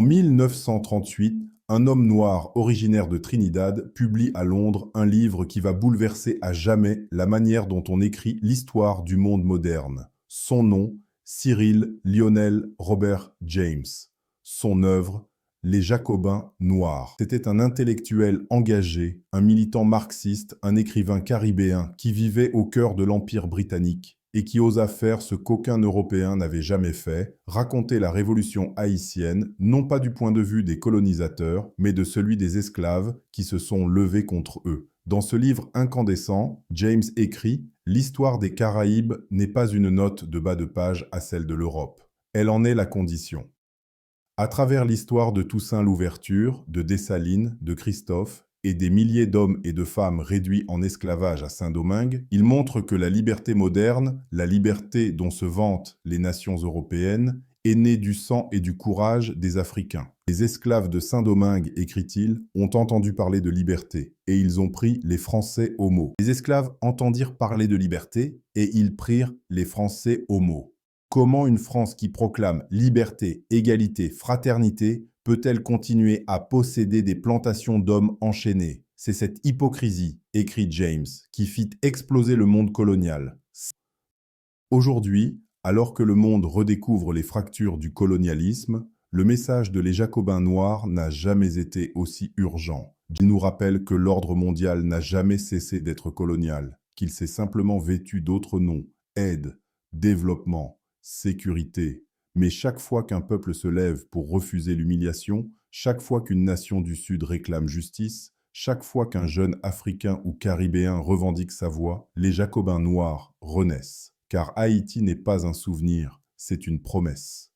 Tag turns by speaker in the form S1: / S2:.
S1: 1938, un homme noir originaire de Trinidad publie à Londres un livre qui va bouleverser à jamais la manière dont on écrit l'histoire du monde moderne. Son nom, Cyril Lionel Robert James. Son œuvre, Les Jacobins noirs. C'était un intellectuel engagé, un militant marxiste, un écrivain caribéen qui vivait au cœur de l'Empire britannique et qui osa faire ce qu'aucun Européen n'avait jamais fait, raconter la révolution haïtienne, non pas du point de vue des colonisateurs, mais de celui des esclaves qui se sont levés contre eux. Dans ce livre incandescent, James écrit « L'histoire des Caraïbes n'est pas une note de bas de page à celle de l'Europe. Elle en est la condition. » À travers l'histoire de Toussaint Louverture, de Dessalines, de Christophe, et des milliers d'hommes et de femmes réduits en esclavage à Saint-Domingue, il montre que la liberté moderne, la liberté dont se vantent les nations européennes, est née du sang et du courage des Africains. Les esclaves de Saint-Domingue, écrit-il, ont entendu parler de liberté, et ils ont pris les Français au mot. Les esclaves entendirent parler de liberté, et ils prirent les Français au mot. Comment une France qui proclame liberté, égalité, fraternité peut-elle continuer à posséder des plantations d'hommes enchaînés? C'est cette hypocrisie, écrit James, qui fit exploser le monde colonial. Aujourd'hui, alors que le monde redécouvre les fractures du colonialisme, le message de Les Jacobins noirs n'a jamais été aussi urgent. Il nous rappelle que l'ordre mondial n'a jamais cessé d'être colonial, qu'il s'est simplement vêtu d'autres noms, aide, développement, sécurité. Mais chaque fois qu'un peuple se lève pour refuser l'humiliation, chaque fois qu'une nation du Sud réclame justice, chaque fois qu'un jeune Africain ou Caribéen revendique sa voix, les Jacobins noirs renaissent. Car Haïti n'est pas un souvenir, c'est une promesse.